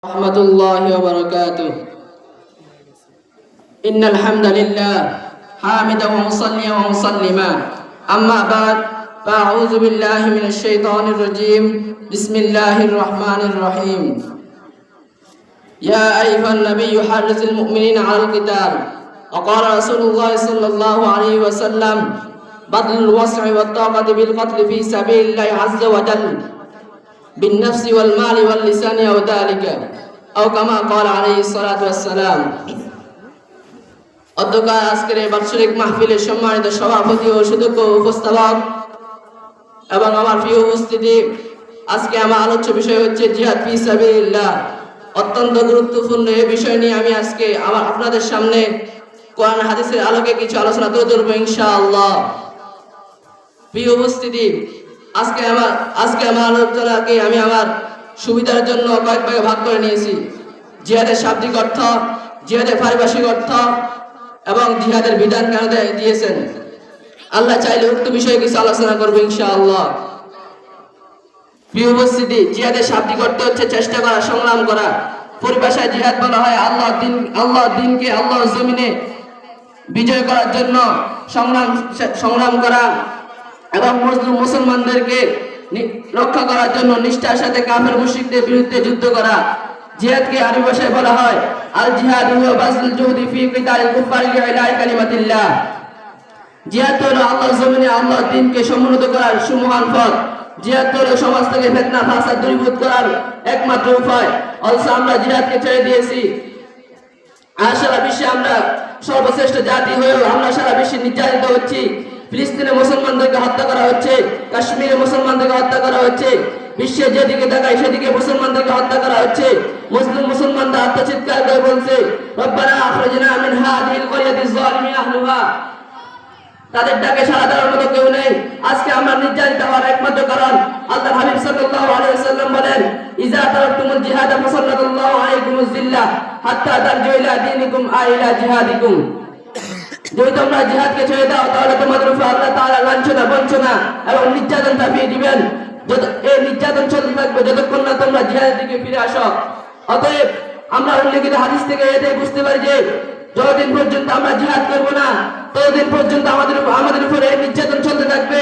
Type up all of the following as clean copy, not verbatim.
ورحمة الله وبركاته. إن الحمد لله حامدا ومصليا ومسلما، أما بعد فأعوذ بالله من الشيطان الرجيم. بسم الله الرحمن الرحيم. يا أيها النبي حرض المؤمنين على القتال، وقال رسول الله صلى الله عليه وسلم: بذل الوسع والطاقة بالقتل في سبيل الله عز وجل بالنفس والمال واللسان أو ذلك أو كما قال عليه الصلاة والسلام. অধ্যকার আজকের এই বাৎসরিক মাহফিলের সম্মানিত সভাপতি ও সুযোগ্য উপস্থাপক এবং আমার প্রিয় উপস্থিতি, আজকে আমার আলোচ্য বিষয় হচ্ছে জিহাদ ফি সাবিলিল্লাহ। অত্যন্ত গুরুত্বপূর্ণ এই বিষয় নিয়ে আমি আজকে আপনাদের সামনে কোরআন হাদিসের আলোকে কিছু আলোচনা তুলে ধরবো ইনশাআল্লাহ। প্রিয় উপস্থিতি, আজকে আমার আলোচনাকে আমি আমার সুবিধার জন্য কয়েক ভাগে ভাগ করে নিয়েছি। জিহাদের শাব্দিক অর্থ, জিহাদের পারিভাষিক অর্থ এবং জিহাদের বিধান কেন দিয়েছেন। আল্লাহ চাইলে উক্ত বিষয়ে কিছু আলোচনা করবো ইনশাআল্লাহ। প্রিয় উপস্থিতি, জিহাদের শাব্দিক অর্থ হচ্ছে চেষ্টা করা, সংগ্রাম করা। পরিভাষায় জিহাদ বলা হয় আল্লাহর দিনকে আল্লাহর জমিনে বিজয় করার জন্য সংগ্রাম করা এবং মুসলমানদেরকে রক্ষা করার জন্য নিষ্ঠার সাথে কাফের মুশরিকদের বিরুদ্ধে যুদ্ধ করা। জিহাদকে আরবি ভাষায় বলা হয় আল জিহাদ হুয়া বাযলুল জুহদি ফি কিতালিল কুফারি লিইলাই কালিমাতিল্লাহ। জিহাদ হলো আল্লাহর জমিনে আল্লাহর দ্বীনকে সমুন্নত করার সুমহান পথ। জিহাদ হলো সমাজ থেকে ফিতনা ফাসাদ দূরীভূত করার একমাত্র উপায়। অলসো আমরা জিহাদকে ছেড়ে দিয়েছি। আর সারা বিশ্বে আমরা সর্বশ্রেষ্ঠ জাতি হয়েও আমরা সারা বিশ্বে নির্যাতিত হচ্ছি। ফিলিস্তিনে মুসলমানদেরকে হত্যা করা হচ্ছে, কাশ্মীরে মুসলমানদেরকে হত্যা করা হচ্ছে, বিশ্বে যেদিকে তাকায় সেদিকে মুসলমানদেরকে হত্যা করা হচ্ছে। মুসলমানরা আত্মচিৎকার করে বলছে, রব্বানা আখরিজনা মিন হাযিহিল ক্বরিয়াতিজ যালিমি আহলুহা। তাদের ডাকে সাড়া দেওয়ার মতো কেউ নেই। আজকে আমরা নির্যাতিত হওয়ার একমাত্র কারণ আল্লাহর হাবিব সাল্লাল্লাহু আলাইহি ওয়াসাল্লাম বলেন, ইজা তারাকতুমুল জিহাদ ফাসাল্লাল্লাহু আলাইকুমুজ জিল্লাহ হাত্তা তারজু ইলা দীনিকুম আইলা জিহাদিকুম। যদি তোমরা জিহাদকে ছেড়ে দাও তাহলে তোমাদের উপর আল্লাহ তাআলা লাঞ্ছনা, বঞ্চনা এবং নির্যাতন চাপিয়ে দিবেন। এই নির্যাতন চলতে থাকবে যতক্ষণ না তোমরা জিহাদের দিকে ফিরে আসো। অতএব আমরা উল্লেখিত হাদিস থেকে এটাই বুঝতে পারি যে যতদিন পর্যন্ত আমরা জিহাদ করব না ততদিন পর্যন্ত আমাদের উপর এই নির্যাতন চলতে থাকবে।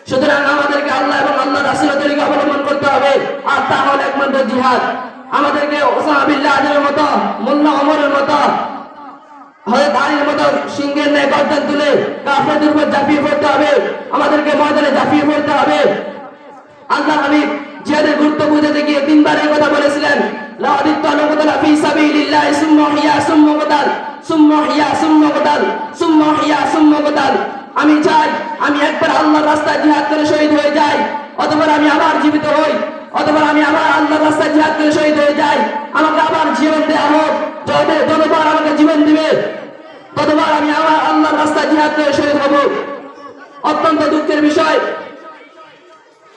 সুতরাং আমাদেরকে আল্লাহ এবং আল্লাহর রাসূলের তরিকা অবলম্বন করতে হবে, আর তা হল একমাত্র জিহাদ। আমাদেরকে ওসামা বিন লাদেনের মতো, মোল্লা ওমরের মতো, হযরত আলীর মতো সিংহের ন্যায় গর্দান তুলে কাফেরদের উপর ঝাঁপিয়ে পড়তে হবে। আমাদেরকে ময়দানে ঝাঁপিয়ে পড়তে হবে। আল্লাহ হাবিব জিহাদের গুরুত্ব বুঝাতে গিয়ে তিনবার এই কথা বলেছিলেন, লা আদিত্তানু কুতালা ফি সাবিলিল্লাহি সুম্মা হিয়া সুম্মা কুতাল সুম্মা হিয়া সুম্মা কুতাল সুম্মা হিয়া সুম্মা কুতাল। আমি চাই আমি একবার আল্লাহর রাস্তায় জিহাদ করে শহীদ হয়ে যাই, অতঃপর আমি আবার জীবিত হই, অতঃপর আমি আবার আল্লাহর রাস্তায় জিহাদ করে শহীদ হয়ে যাই। আমাকে আবার জীবন দেয়া হোক। যতবার আমাকে জীবন দিবে ততবার আমি আবার আল্লাহর রাস্তায় জিহাদ করে শহীদ হব। অত্যন্ত দুঃখের বিষয়,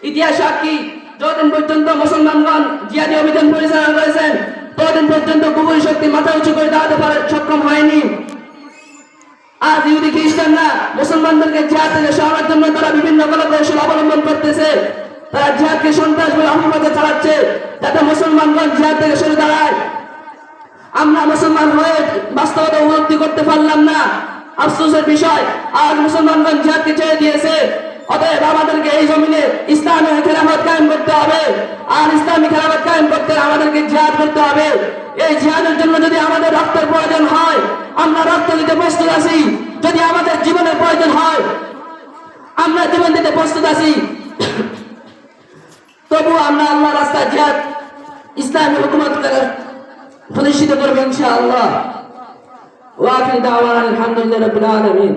ইতিহাস সাক্ষী, যতদিন পর্যন্ত মুসলমানগণ জিহাদি অভিযান পরিচালনা করেছেন ততদিন পর্যন্ত কুফরি শক্তি মাথা উঁচু করে দাঁড়াতে সক্ষম হয়নি। আজ ইহুদি খ্রিস্টানরা মুসলমানদেরকে জিহাদ থেকে সরানোর জন্য তারা বিভিন্ন কৌশল অবলম্বন করতেছে। তারা জিহাদকে সন্ত্রাস বলে অপপ্রচার চালাচ্ছে যাতে মুসলমানগণ জিহাদ থেকে সরে দাঁড়ায়। আমরা মুসলমান হয়ে বাস্তবতা উপলব্ধি করতে পারলাম না। আফসোসের বিষয়, আজ মুসলমানগণ জিহাদকে ছেড়ে দিয়েছে। অতএব আমাদেরকে এই জমিনে ইসলামী খেলাফত কায়েম করতে হবে। আর ইসলামী খেলাফত কায়েম করতে আমাদেরকে জিহাদ করতে হবে। এই জিহাদের জন্য যদি আমাদের রক্তের প্রয়োজন হয় আমরা রক্ত দিতে প্রস্তুত আছি। যদি আমাদের জীবনের প্রয়োজন হয় আমরা জীবন দিতে প্রস্তুত আছি। তবু আমরা আল্লাহর রাস্তায় জিহাদ ইসলামী হুকুমত প্রতিষ্ঠিত করবো ইনশাআল্লাহ। ওয়া আখিরু দাওয়ানা আলহামদুলিল্লাহি রাব্বিল আলামিন।